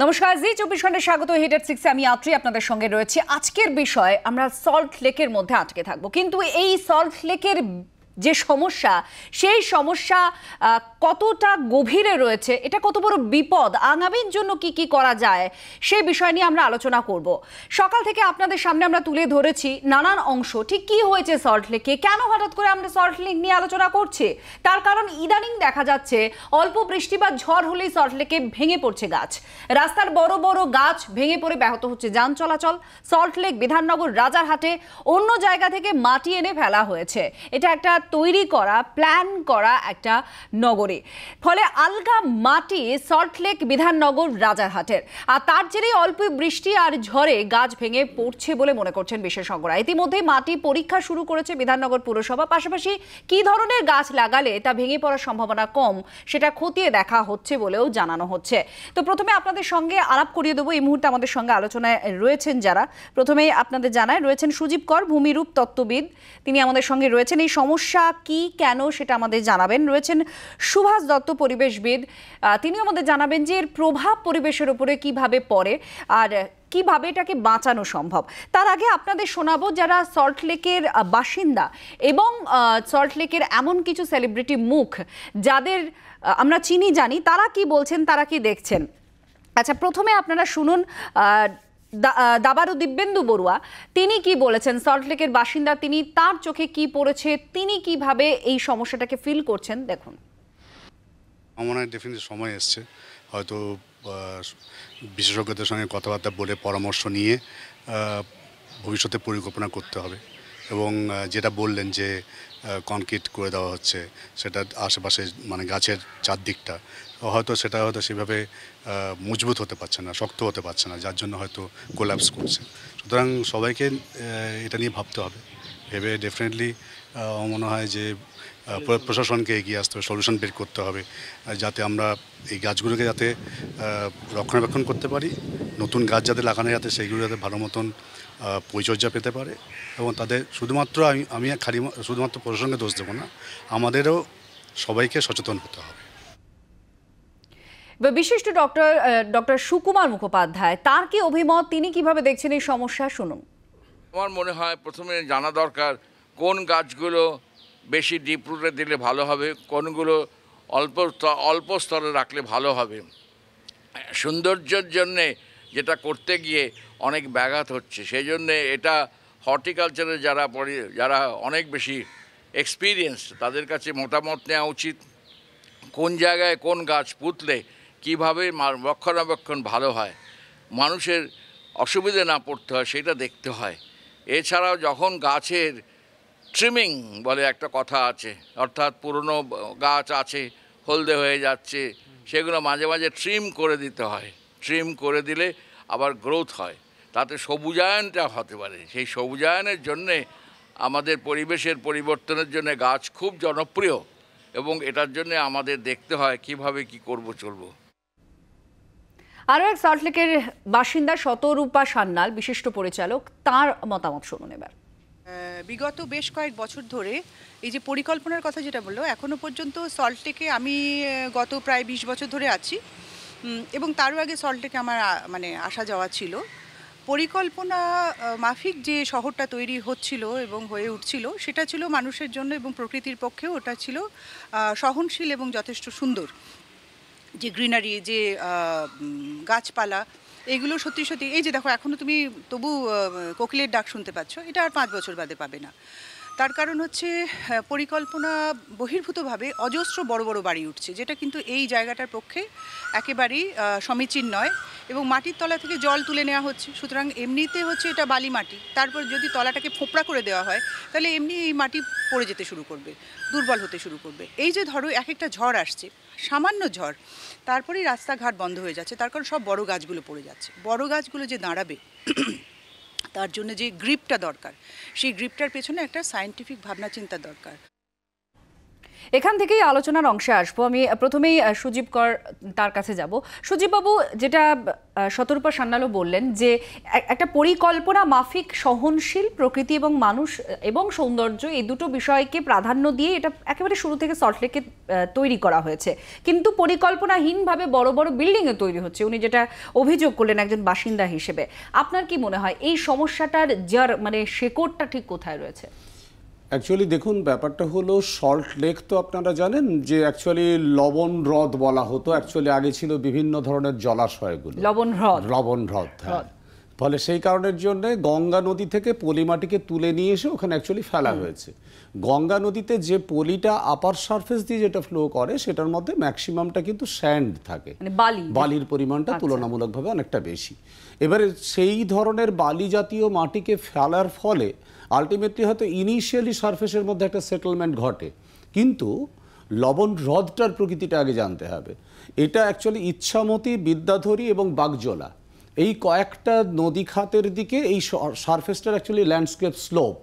নমস্কার, জি24 স্বাগত। হিট এট 6 আমি আত্রি আপনাদের সঙ্গে রয়েছে। আজকের বিষয় আমরা সল্ট লেকের মধ্যে আটকে থাকবো, কিন্তু এই সল্ট লেকের যে সমস্যা, সেই সমস্যা কতটা গভীরে রয়েছে, এটা কত বড় বিপদ, আগামীর জন্য কি কি করা যায়, সেই বিষয় নিয়ে আমরা আলোচনা করব। সকাল থেকে আপনাদের সামনে আমরা তুলে ধরেছি নানান অংশ। ঠিক কি হয়েছে সল্ট লেকে, কেন হঠাৎ করে আমরা সল্ট লেক নিয়ে আলোচনা করছি? তার কারণ ইদানিং দেখা যাচ্ছে অল্প বৃষ্টি বা ঝড় হলেই সল্ট লেকে ভেঙে পড়ছে গাছ, রাস্তার বড় বড় গাছ ভেঙে পড়ে ব্যাহত হচ্ছে যান চলাচল। সল্ট লেক, বিধাননগর, রাজারহাটে অন্য জায়গা থেকে মাটি এনে ফেলা হয়েছে। এটা একটা তৈরি করা, প্ল্যান করা একটা নগরে, ফলে আলগা মাটি সল্ট লেক, বিধাননগর, রাজারহাটের। আর তার জেরেই অল্প বৃষ্টি আর ঝড়ে গাছ ভেঙে পড়ছে বলে মনে করছেন বিশেষজ্ঞরা। ইতিমধ্যে মাটি পরীক্ষা শুরু করেছে বিধাননগর পুরসভা। পাশাপাশি কি ধরনের গাছ লাগালে তা ভেঙে পড়ার সম্ভাবনা কম, সেটা খতিয়ে দেখা হচ্ছে বলেও জানানো হচ্ছে। তো প্রথমে আপনাদের সঙ্গে আলাপ করিয়ে দেবো। এই মুহূর্তে আমাদের সঙ্গে আলোচনায় রয়েছেন যারা, প্রথমেই আপনাদের জানায় রয়েছেন সুজীব কর, ভূমিরূপ তত্ত্ববিদ, তিনি আমাদের সঙ্গে রয়েছেন। এই সমস্যা কি, কেন, সেটা আমাদের জানাবেন। রয়েছেন সুভাষ দত্ত, পরিবেশবিদ, তিনি আমাদের জানাবেন যে এর প্রভাব পরিবেশের উপরে কিভাবে পড়ে আর কিভাবে এটাকে বাঁচানো সম্ভব। তার আগে আপনাদের শোনাবো যারা সল্ট লেকের বাসিন্দা এবং সল্ট লেকের এমন কিছু সেলিব্রিটি মুখ যাদের আমরা চিনি জানি, তারা কি বলছেন, তারা কি দেখছেন। আচ্ছা, প্রথমে আপনারা শুনুন দাবারু দিব্যেন্দু বড়ুয়া, তিনি কি বলেছেন, সল্ট লেকের বাসিন্দা তিনি, তার চোখে কি পড়েছে, তিনি কিভাবে এই সমস্যাটাকে ফিল করছেন, দেখুন। আমার ডেফিনেটলি সময় এসছে, হয়তো বিশেষজ্ঞদের সঙ্গে কথাবার্তা বলে পরামর্শ নিয়ে ভবিষ্যতে পরিকল্পনা করতে হবে। এবং যেটা বললেন যে কনক্রিট করে দেওয়া হচ্ছে, সেটা আশেপাশে মানে গাছের চারদিকটা হয়তো সেটা হয়তো সেভাবে মজবুত হতে পারছে না, শক্ত হতে পারছে না, যার জন্য হয়তো কোল্যাপস করছে। সুতরাং সবাইকে এটা নিয়ে ভাবতে হবে। ভেবে ডেফিনেটলি মনে হয় যে প্রশাসনকে এগিয়ে আসতে হবে, সলিউশন বের করতে হবে, যাতে আমরা এই গাছগুলোকে যাতে রক্ষণাবেক্ষণ করতে পারি, নতুন গাছ যাতে লাগানো যাতে সেইগুলো যাতে ভালো মতন পরিচর্যা পেতে পারে। এবং তাদের শুধুমাত্র আমি খালি শুধুমাত্র প্রশাসনকে দোষ দেবো না, আমাদেরও সবাইকে সচেতন হতে হবে। বিশিষ্ট ডক্টর সুকুমার মুখোপাধ্যায়, তার কি অভিমত, তিনি কিভাবে দেখছেন এই সমস্যা, শুনুন। আমার মনে হয় প্রথমে জানা দরকার কোন গাছগুলো বেশি ডিপ রুটে দিলে ভালো হবে, কোনগুলো অল্প স্তরে রাখলে ভালো হবে। সৌন্দর্যের জন্যে যেটা করতে গিয়ে অনেক ব্যাঘাত হচ্ছে, সেই জন্যে এটা হর্টিকালচারে যারা অনেক বেশি এক্সপিরিয়েন্স, তাদের কাছে মতামত নেওয়া উচিত। কোন জায়গায় কোন গাছ পুঁতলে কীভাবে রক্ষণাবেক্ষণ ভালো হয়, মানুষের অসুবিধে না পড়তে হয়, সেটা দেখতে হয়। এছাড়াও যখন গাছের ট্রিমিং বলে একটা কথা আছে, অর্থাৎ পুরনো গাছ আছে হলদে হয়ে যাচ্ছে, সেগুলো মাঝে মাঝে ট্রিম করে দিতে হয়। ট্রিম করে দিলে আবার গ্রোথ হয়, তাতে সবুজায়নটা হতে পারে। সেই সবুজায়নের জন্যে আমাদের পরিবেশের পরিবর্তনের জন্য গাছ খুব জনপ্রিয়, এবং এটার জন্য আমাদের দেখতে হয় কিভাবে কি করব চলবো। আরও এক সল্ট লেকের বাসিন্দা শতরূপা সান্যাল, বিশিষ্ট পরিচালক, তার মতামত শুনুন এবার। বিগত বেশ কয়েক বছর ধরে এই যে পরিকল্পনার কথা যেটা বললো, এখনো পর্যন্ত সল্ট লেকে আমি গত প্রায় 20 বছর ধরে আছি, এবং তারও আগে সল্ট লেকে আমার মানে আসা যাওয়া ছিল। পরিকল্পনা মাফিক যে শহরটা তৈরি হচ্ছিল এবং হয়ে উঠছিল, সেটা ছিল মানুষের জন্য এবং প্রকৃতির পক্ষেও ওটা ছিল সহনশীল এবং যথেষ্ট সুন্দর। যে গ্রিনারি, যে গাছপালা, এগুলো সত্যি সত্যি, এই যে দেখো এখনও তুমি তবু কোকিলের ডাক শুনতে পাচ্ছ, এটা আর 5 বছর বাদে পাবে না। তার কারণ হচ্ছে পরিকল্পনা বহির্ভূতভাবে অজস্র বড় বড় বাড়ি উঠছে, যেটা কিন্তু এই জায়গাটার পক্ষে একেবারেই সমীচীন নয়। এবং মাটির তলা থেকে জল তুলে নেওয়া হচ্ছে, সুতরাং এমনিতে হচ্ছে এটা বালি মাটি, তারপর যদি তলাটাকে ফোঁপড়া করে দেওয়া হয় তাহলে এমনি এই মাটি পড়ে যেতে শুরু করবে, দুর্বল হতে শুরু করবে। এই যে ধরো এক একটা ঝড় আসছে, সামান্য ঝড়, তারপরেই রাস্তাঘাট বন্ধ হয়ে যাচ্ছে, তার কারণ সব বড় গাছগুলো পড়ে যাচ্ছে। বড় গাছগুলো যে দাঁড়াবে তার জন্য যে গ্রিপটা দরকার, সেই গ্রিপটার পেছনে একটা সায়েন্টিফিক ভাবনা চিন্তা দরকার। এখান থেকেই আলোচনার অংশে আসবো। আমি প্রথমেই সুজীব কর তার কাছে যাব। সুজীব বাবু, যেটা শতরূপা সান্যালও বললেন যে একটা পরিকল্পনা মাফিক সহনশীল প্রকৃতি এবং মানুষ এবং সৌন্দর্য এই দুটো বিষয়কে প্রাধান্য দিয়ে এটা একেবারে শুরু থেকে সল্টলেকে তৈরি করা হয়েছে, কিন্তু পরিকল্পনাহীনভাবে বড় বড় বিল্ডিংয়ে তৈরি হচ্ছে, উনি যেটা অভিযোগ করলেন একজন বাসিন্দা হিসেবে। আপনার কি মনে হয় এই সমস্যাটার যার মানে শেকড়টা ঠিক কোথায় রয়েছে? অ্যাকচুয়ালি দেখুন, ব্যাপারটা হলো সল্ট লেক তো আপনারা জানেন যে অ্যাকচুয়ালি লবণ হ্রদ বলা হতো। অ্যাকচুয়ালি আগে ছিল বিভিন্ন ধরনের জলাশয়গুলো, লবণ হ্রদ। ফলে সেই কারণের জন্য গঙ্গা নদী থেকে পলিমাটিকে তুলে নিয়ে এসে ওখানে অ্যাকচুয়ালি ফেলা হয়েছে। গঙ্গা নদীতে যে পলিটা আপার সারফেস দিয়ে যেটা ফ্লো করে সেটার মধ্যে ম্যাক্সিমামটা কিন্তু স্যান্ড থাকে, বালির পরিমাণটা তুলনামূলকভাবে অনেকটা বেশি। এবারে সেই ধরনের বালি জাতীয় মাটিকে ফেলার ফলে আলটিমেটলি হয়তো ইনিশিয়ালি সারফেসের মধ্যে একটা সেটেলমেন্ট ঘটে, কিন্তু লবণ হ্রদটার প্রকৃতিটা আগে জানতে হবে। এটা অ্যাকচুয়ালি ইচ্ছামতি, বিদ্যাধরী এবং বাগজোলা এই কয়েকটা নদী খাতের দিকে এই সারফেসটার অ্যাকচুয়ালি ল্যান্ডস্কেপ স্লোপ,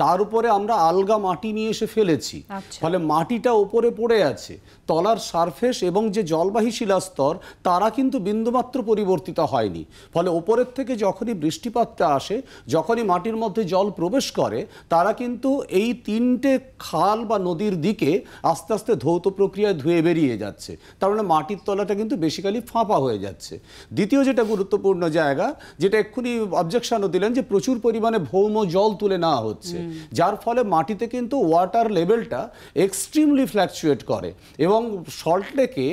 তার উপরে আমরা আলগা মাটি নিয়ে এসে ফেলেছি। ফলে মাটিটা উপরে পড়ে আছে, তলার সারফেস এবং যে জলবাহী শিলাস্তর তারা কিন্তু বিন্দুমাত্র পরিবর্তিত হয়নি। ফলে ওপরের থেকে যখনই বৃষ্টিপাতটা আসে, যখনই মাটির মধ্যে জল প্রবেশ করে, তারা কিন্তু এই তিনটে খাল বা নদীর দিকে আস্তে আস্তে ধৌত প্রক্রিয়ায় ধুয়ে বেরিয়ে যাচ্ছে। তার মানে মাটির তলাটা কিন্তু বেসিক্যালি ফাঁপা হয়ে যাচ্ছে। দ্বিতীয় যেটা গুরুত্বপূর্ণ জায়গা, যেটা এক্ষুনি অবজেকশনও দিলেন, যে প্রচুর পরিমাণে ভৌম জল তুলে নেওয়া হচ্ছে, যার ফলে মাটিতে কিন্তু ওয়াটার লেভেলটা এক্সট্রিমলি ফ্ল্যাকচুয়েট করে। এবং সল্টলেকে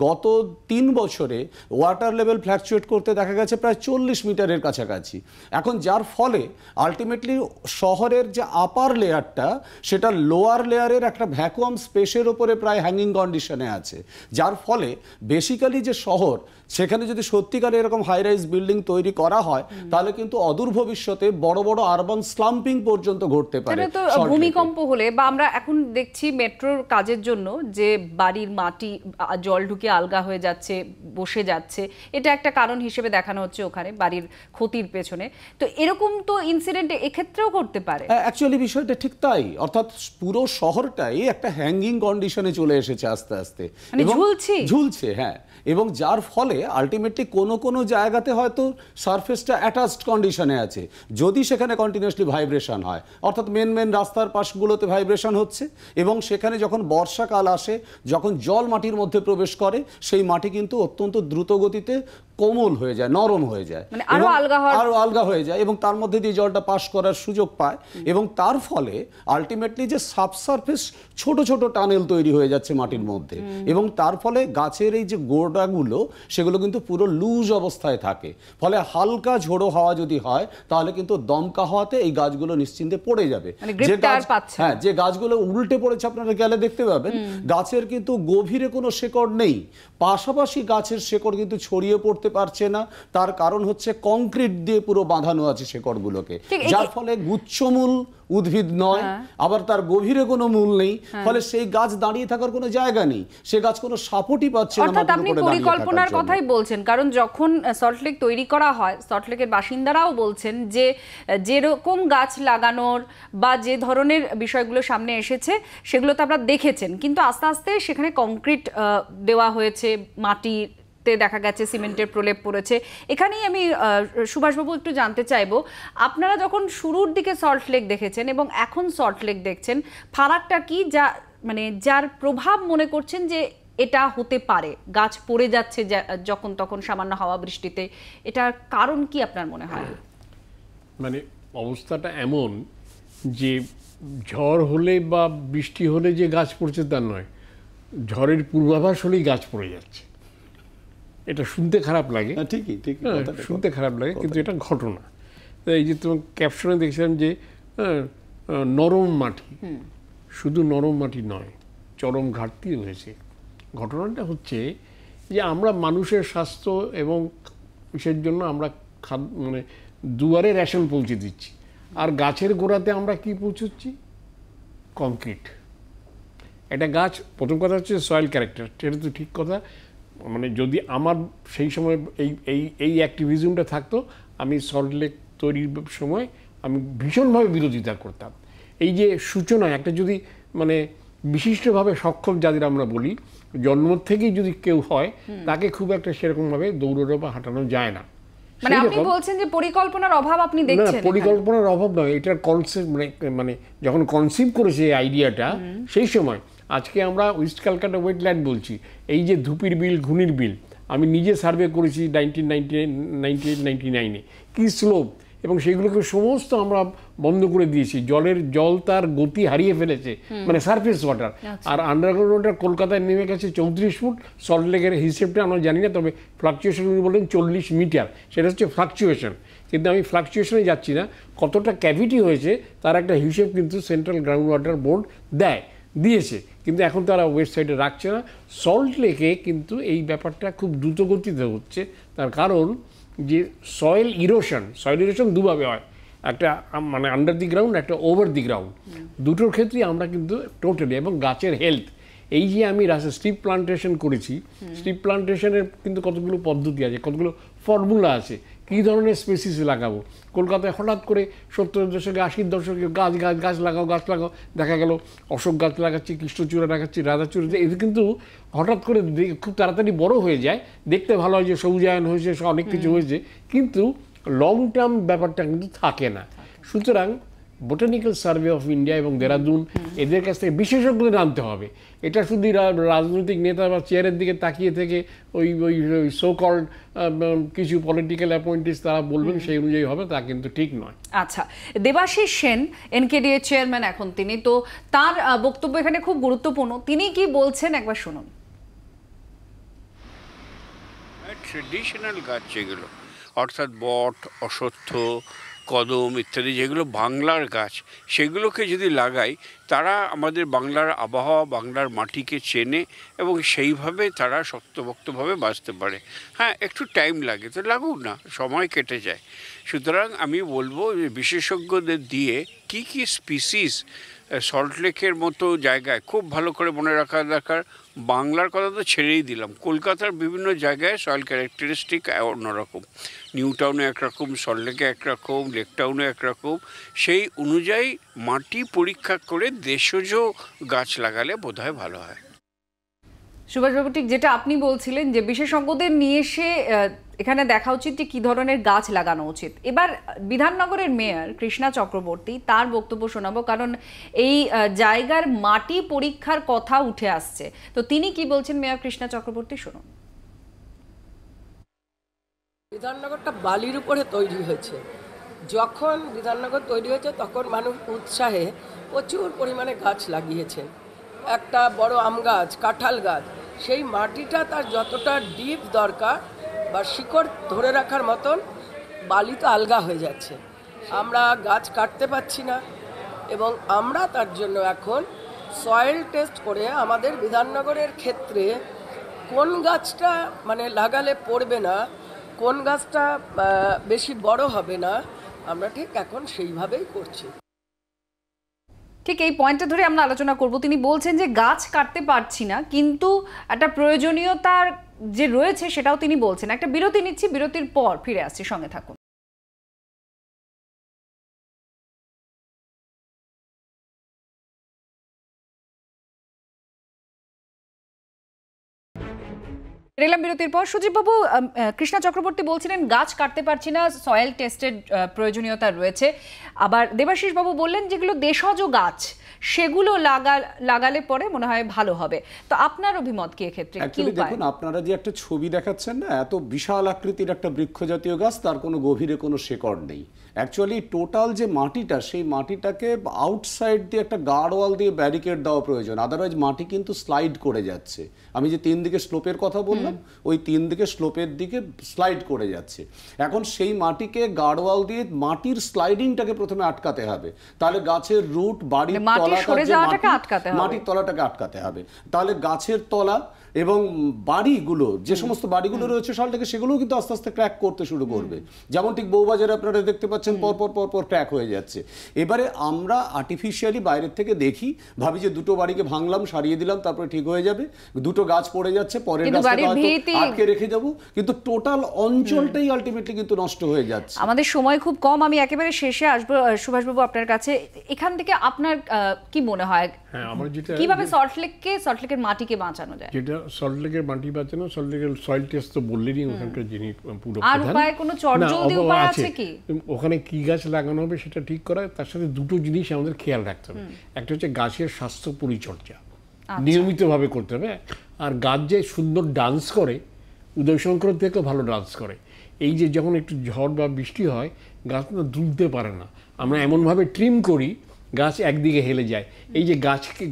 গত 3 বছরে ওয়াটার লেভেল ফ্ল্যাকচুয়েট করতে দেখা গেছে প্রায় 40 মিটারের কাছাকাছি। এখন যার ফলে আলটিমেটলি শহরের যে আপার লেয়ারটা সেটা লোয়ার লেয়ারের একটা ভ্যাকুয়াম স্পেসের ওপরে প্রায় হ্যাঙ্গিং কন্ডিশনে আছে, যার ফলে বেসিক্যালি যে শহর সেখানে যদি সত্যিকারে এরকম হাই রাইজ বিল্ডিং তৈরি করা হয় তাহলে কিন্তু অদূর ভবিষ্যতে বড় বড় আরবান স্লাম্পিং পর্যন্ত ঘটতে পারে। ভূমিকম্প হলে বা আমরা এখন দেখছি মেট্রোর কাজের জন্য যে বাড়ির মাটি জল ঢুকে আলগা হয়ে যাচ্ছে, বসে যাচ্ছে, এটা একটা কারণ হিসেবে দেখানো হচ্ছে ওখানে বাড়ির ক্ষতির পেছনে। তো এরকম তো ইনসিডেন্ট এক্ষেত্রেও করতে পারে। অ্যাকচুয়ালি বিষয়টা ঠিক তাই, অর্থাৎ পুরো শহরটাই একটা হ্যাঙ্গিং কন্ডিশনে চলে এসেছে আস্তে আস্তে, ঝুলছে। হ্যাঁ, এবং যার ফলে আলটিমেটলি কোনো জায়গাতে হয়তো সারফেসটা অ্যাটাচড কন্ডিশনে আছে। যদি সেখানে কন্টিনিউয়াসলি ভাইব্রেশন হয়, অর্থাৎ মেন রাস্তার পাশগুলোতে ভাইব্রেশন হচ্ছে, এবং সেখানে যখন বর্ষাকাল আসে, যখন জল মাটির মধ্যে প্রবেশ করে, সেই মাটি কিন্তু অত্যন্ত দ্রুত গতিতে কোমল হয়ে যায়, নরম হয়ে যায়, আরো আলগা হয়ে যায়, এবং তার মধ্যে দিয়ে জলটা পাস করার সুযোগ পায়। এবং তার ফলে আলটিমেটলি যে সাবসারফেস ছোট ছোট টানেল তৈরি হয়ে যাচ্ছে মাটির মধ্যে, এবং তার ফলে গাছের এই যে গোড়াগুলো সেগুলো কিন্তু পুরো লুজ অবস্থায় থাকে। ফলে হালকা ঝোড়ো হাওয়া যদি হয় তাহলে কিন্তু দমকা হওয়াতে এই গাছগুলো নিশ্চিন্তে পড়ে যাবে। যে গাছগুলো উল্টে পড়েছে আপনারা গেলে দেখতে পাবেন, গাছের কিন্তু গভীরে কোনো শেকড় নেই, পাশাপাশি গাছের শেকড় কিন্তু ছড়িয়ে পড়তে পারছে না। তার কারণ হচ্ছে কংক্রিট দিয়ে পুরো বাঁধানো আছে শেকড়গুলোকে, যার ফলে গুচ্ছমূল উদ্ভিদ নয়, আবার তার গভীরে কোনো মূল নেই। ফলে সেই গাছ দাঁড়িয়ে থাকার কোনো জায়গা নেই, সে গাছ কোনো সাপোর্টই পাচ্ছে না। অর্থাৎ আপনি পরিকল্পনার কথাই বলছেন, কারণ যখন সল্টলেক তৈরি করা হয়, সল্টলেকের বাসিন্দারাও বলছেন যে যেরকম গাছ লাগানোর বা যে ধরনের বিষয়গুলো সামনে এসেছে সেগুলো তো আপনারা দেখেছেন, কিন্তু আস্তে আস্তে সেখানে কংক্রিট দেওয়া হয়েছে, মাটি দেখা গেছে সিমেন্টের প্রলেপ পড়েছে। এখানেই আমি সুভাষবাবু একটু জানতে চাইবো, আপনারা যখন শুরুর দিকে সল্টলেক দেখেছেন এবং এখন সল্টলেক দেখছেন, ফারাকটা কি, যা মানে যার প্রভাব মনে করছেন যে এটা হতে পারে, গাছ পড়ে যাচ্ছে যখন তখন সামান্য হাওয়া বৃষ্টিতে, এটার কারণ কি আপনার মনে হয়? মানে অবস্থাটা এমন যে ঝড় হলে বা বৃষ্টি হলে যে গাছ পড়ছে তা নয়, ঝড়ের পূর্বাভাস হলেই গাছ পড়ে যাচ্ছে। এটা শুনতে খারাপ লাগে, ঠিকই শুনতে খারাপ লাগে, কিন্তু এটা ঘটনা। তো এই যে তোমার ক্যাপশনে দেখছিলাম যে নরম মাটি, শুধু নরম মাটি নয়, চরম ঘাটতি রয়েছে। ঘটনাটা হচ্ছে যে আমরা মানুষের স্বাস্থ্য এবং ইসের জন্য আমরা মানে দুয়ারে রেশন পৌঁছে দিচ্ছি, আর গাছের গোড়াতে আমরা কি পৌঁছচ্ছি? কংক্রিট। একটা গাছ, প্রথম কথা হচ্ছে সয়েল ক্যারেক্টার, সেটা তো ঠিক কথা। মানে যদি আমার সেই সময় এই অ্যাক্টিভিজমটা থাকতো, আমি সল্টলেক তৈরির সময় আমি ভীষণভাবে বিরোধিতা করতাম। এই যে সূচনা, একটা যদি মানে বিশিষ্টভাবে সক্ষম যাদের আমরা বলি, জন্ম থেকেই যদি কেউ হয় তাকে খুব একটা সেরকমভাবে দৌড়ানো বা হাঁটানো যায় না। মানে আপনি বলছেন যে পরিকল্পনার অভাব আপনি দেখছেন? না, পরিকল্পনার অভাব নয়, এটার কনসেপ্ট মানে যখন কনসিভ করেছে এই আইডিয়াটা সেই সময়, আজকে আমরা ওয়েস্ট ক্যালকাটা ওয়েটল্যান্ড বলছি, এই যে ধুপির বিল, ঘুনির বিল, আমি নিজে সার্ভে করেছি 1998-99-এ, কি স্লোপ, এবং সেগুলোকে সমস্ত আমরা বন্ধ করে দিয়েছি। জল তার গতি হারিয়ে ফেলেছে, মানে সারফেস ওয়াটার। আর আন্ডারগ্রাউন্ড ওয়াটার কলকাতায় নেমে গেছে 34 ফুট, সল্ট লেকের হিসেবটা আমরা জানি না, তবে ফ্লাকচুয়েশন বললেন 40 মিটার, সেটা হচ্ছে ফ্লাকচুয়েশন। কিন্তু আমি ফ্লাকচুয়েশনে যাচ্ছি না, কতটা ক্যাভিটি হয়েছে তার একটা হিসেব কিন্তু সেন্ট্রাল গ্রাউন্ড ওয়াটার বোর্ড দিয়েছে, কিন্তু এখন তারা ওয়েবসাইটে রাখছে না। সল্ট লেকে কিন্তু এই ব্যাপারটা খুব দ্রুত গতিতে হচ্ছে, তার কারণ যে সয়েল ইরোশন দুভাবে হয়, একটা মানে আন্ডার দি গ্রাউন্ড, একটা ওভার দি গ্রাউন্ড, দুটোর ক্ষেত্রেই আমরা কিন্তু টোটালি, এবং গাছের হেলথ, এই যে আমি স্ট্রিপ প্লান্টেশন করেছি, স্ট্রিপ প্লান্টেশনের কিন্তু কতগুলো পদ্ধতি আছে, কতগুলো ফর্মুলা আছে, কী ধরনের স্পেসিস লাগাবো। কলকাতায় হঠাৎ করে 70-এর দশকে 80-র দশকে গাছ লাগাও, দেখা গেল অশোক গাছ লাগাচ্ছি, কৃষ্ণচূড়া লাগাচ্ছি, রাধাচূড়া, এদের কিন্তু হঠাৎ করে খুব তাড়াতাড়ি বড় হয়ে যায়, দেখতে ভালো হয় যে সবুজায়ন হয়েছে, অনেক কিছু হয়েছে, কিন্তু লং টার্ম ব্যাপারটা কিন্তু থাকে না। সুতরাং বোটানিক্যাল সার্ভে অফ ইন্ডিয়া এবং দেরাদুন এদের কাছ থেকে বিশেষজ্ঞদের আনতে হবে। এটা শুধু রাজনৈতিক নেতা বা চেয়ারের দিকে তাকিয়ে থেকে ওই সো কল্ড কিছু পলিটিক্যাল অ্যাপয়েন্টিস তারা বলবেন সেই অনুযায়ী হবে, তা কিন্তু ঠিক নয়। আচ্ছা, দেবাশিস সেন এনকেডিএ চেয়ারম্যান এখন, তিনি তো, তার বক্তব্য এখানে খুব গুরুত্বপূর্ণ। তিনি কি বলছেন একবার শুনুন। ট্রেডিশনাল গাছ যেগুলো, অর্থাৎ বট, অশ্বত্থ, কদম ইত্যাদি যেগুলো বাংলার গাছ, সেগুলোকে যদি লাগাই, তারা আমাদের বাংলার আবহাওয়া, বাংলার মাটিকে চেনে এবং সেইভাবে তারা শক্তপোক্তভাবে বাঁচতে পারে। হ্যাঁ, একটু টাইম লাগে, তো লাগুক না, সময় কেটে যায়। সুতরাং আমি বলবো যে বিশেষজ্ঞদের দিয়ে কি কি স্পিসিস সল্টলেকের মতো জায়গায় খুব ভালো করে মনে রাখা দরকার। বাংলার কথা তো ছেড়েই দিলাম, কলকাতার বিভিন্ন জায়গায় সয়েল ক্যারেক্টারিস্টিক অন্যরকম, নিউ টাউনে একরকম, সল্টলেকে একরকম, লেক টাউনে একরকম, সেই অনুযায়ী মাটি পরীক্ষা করে দেশজ গাছ লাগালে বোধহয় ভালো হয়। সুভাষবাবু, ঠিক যেটা আপনি বলছিলেন যে বিশেষজ্ঞদের নিয়ে এসে এখানে দেখা উচিত যে কী ধরনের গাছ লাগানো উচিত। এবার বিধাননগরের মেয়র কৃষ্ণা চক্রবর্তী, তার বক্তব্য শোনাবো, কারণ এই জায়গার মাটি পরীক্ষার কথা উঠে আসছে। তো তিনি কি বলছেন মেয়র কৃষ্ণা চক্রবর্তী, শুনুন। বিধাননগরটা বালির উপরে তৈরি হয়েছে। যখন বিধাননগর তৈরি হয়েছে তখন মানুষ উৎসাহে প্রচুর পরিমাণে গাছ লাগিয়েছেন। একটা বড় আম গাছ, কাঁঠাল গাছ, সেই মাটিটা তার যতটা ডিপ দরকার বা শিকড় ধরে রাখার মতন, বালি তো আলগা হয়ে যাচ্ছে, আমরা গাছ কাটতে পারছি না। এবং আমরা তার জন্য এখন সয়েল টেস্ট করে আমাদের বিধাননগরের ক্ষেত্রে কোন গাছটা মানে লাগালে পড়বে না, কোন গাছটা বেশি বড় হবে না, আমরা ঠিক এখন সেইভাবেই করছি। ঠিক এই পয়েন্টটা ধরে আমরা আলোচনা করব। তিনি বলছেন যে গাছ কাটতে পারছি না, কিন্তু একটা প্রয়োজনীয়তার যে রয়েছে সেটাও তিনি বলছেন। একটা বিরতি নিচ্ছি, বিরতির পর ফিরে আসছি, সঙ্গে থাকুন। এলাম বিরতির পর। সুজিতবাবু, কৃষ্ণা চক্রবর্তী বলছিলেন গাছ কাটতে পারছি না, সয়েল টেস্টের প্রয়োজনীয়তা রয়েছে। আবার দেবাশিস বাবু বললেন যেগুলো দেশজ গাছ সেগুলো লাগালে পরে মনে হয় ভালো হবে। তো আপনার অভিমত কি এক্ষেত্রে? দেখুন, আপনারা যে একটা ছবি দেখাচ্ছেন না, এত বিশাল আকৃতির একটা বৃক্ষ জাতীয় গাছ, তার কোনো গভীরে কোনো শেকড় নেই। অ্যাকচুয়ালি টোটাল যে মাটিটা, সেই মাটিটাকে আউটসাইড দিয়ে একটা গার্ডওয়াল দিয়ে ব্যারিকেড দেওয়া প্রয়োজন, আদারওয়াইজ মাটি কিন্তু স্লাইড করে যাচ্ছে। আমি যে 3 দিকে স্লোপের কথা বললাম, ওই 3 দিকে স্লোপের দিকে স্লাইড করে যাচ্ছে। এখন সেই মাটিকে গার্ডওয়াল দিয়ে মাটির স্লাইডিংটাকে প্রথমে আটকাতে হবে, তাহলে গাছের রুট, বাড়ির মাটির তলাটাকে আটকাতে হবে। তাহলে গাছের তলা এবং বাড়িগুলো, যে সমস্ত বাড়িগুলো রয়েছে সল্টলেকে, সেগুলোও কিন্তু আস্তে আস্তে ক্র্যাক করতে শুরু করবে। যেমন ঠিক বউবাজারে আপনারা দেখতে পাচ্ছেন পাচ্ছেন পর ক্র্যাক হয়ে যাচ্ছে। এবারে আমরা আর্টিফিশিয়ালি বাইরের থেকে দেখি, ভাবি যে দুটো বাড়িকে ভাঙলাম, সারিয়ে দিলাম, তারপরে ঠিক হয়ে যাবে, দুটো গাছ পড়ে যাচ্ছে, পরের গাছটাকে হয়তো আটকে রেখে যাব, কিন্তু টোটাল অঞ্চলটাই আলটিমেটলি কিন্তু নষ্ট হয়ে যাচ্ছে। আমাদের সময় খুব কম, আমি একেবারে শেষে আসবো সুভাষবাবু আপনার কাছে। এখান থেকে আপনার কি মনে হয় কিভাবে সল্টলেকের মাটিকে বাঁচানো যায়? যেটা সল্টলেকের মাটি বাঁচানো, সল্টলেকের সয়েল টেস্ট তো বললেনই ওখানকার যিনি পুরো আর উপায় কোনো চটজলদি উপায় আছে কি? ওখানে কি গাছ লাগানো হবে সেটা ঠিক করা, তার সাথে দুটো জিনিস আমাদের খেয়াল রাখতে হবে। একটা হচ্ছে গাছের স্বাস্থ্য পরিচর্যা নিয়মিতভাবে করতে হবে, আর গাছ যে সুন্দর ডান্স করে, উদয়শঙ্কর থেকেও ভালো ডান্স করে। এই যে যখন একটু ঝড় বা বৃষ্টি হয়, গাছ না দুলতে পারে না, আমরা এমনভাবে ট্রিম করি গাছ একদিকে হেলে যায়। এই যে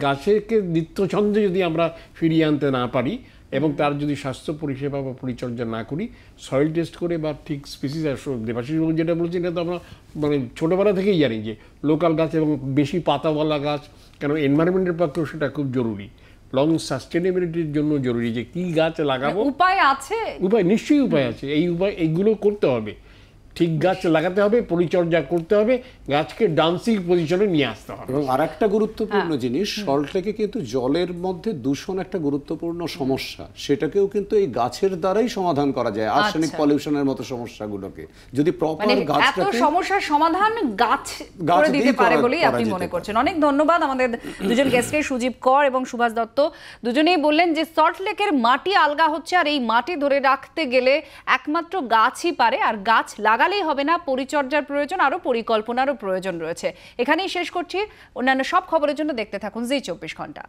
গাছকে নিত্যছন্দে যদি আমরা ফিরিয়ে আনতে না পারি এবং তার যদি স্বাস্থ্য পরিষেবা বা পরিচর্যা না করি, সয়েল টেস্ট করে বা ঠিক স্পিসিস, দেবাশিস যেটা বলছি এটা তো আমরা মানে ছোটোবেলা থেকেই জানি যে লোকাল গাছ এবং বেশি পাতাওয়ালা গাছ, কেন এনভায়রনমেন্টের পক্ষেও সেটা খুব জরুরি, লং সাস্টেনেবিলিটির জন্য জরুরি যে কি গাছ লাগাবো। উপায় আছে? উপায় নিশ্চয়ই উপায় আছে। এইগুলো করতে হবে, ঠিক গাছ লাগাতে হবে, পরিচর্যা করতে হবে, গাছকে ডান্সিং পজিশনে নিয়ে আসতে হবে। এবং আরেকটা গুরুত্বপূর্ণ জিনিস, সল্টলেকে কিন্তু জলের মধ্যে দূষণ একটা গুরুত্বপূর্ণ সমস্যা, সেটাকেও কিন্তু এই গাছের দ্বারাই সমাধান করা যায়, আর্সেনিক পলিউশনের মতো সমস্যাগুলোকে যদি প্রপার গাছটাকে, এত সমস্যার সমাধান গাছ করে দিতে পারে বলেই আপনি মনে করছেন। অনেক ধন্যবাদ আমাদের দুজন গেস্টকে, সুজীব কর এবং সুভাষ দত্ত। দুজনেই বললেন যে সল্টলেকের মাটি আলগা হচ্ছে, আর এই মাটি ধরে রাখতে গেলে একমাত্র গাছই পারে, আর গাছ লাগালেই হবে না, পরিচর্যার প্রয়োজন, আরো পরিকল্পনারও প্রয়োজন রয়েছে। এখানেই শেষ করছি। অন্যান্য সব খবরের জন্য দেখতে থাকুন জি 24 ঘন্টা।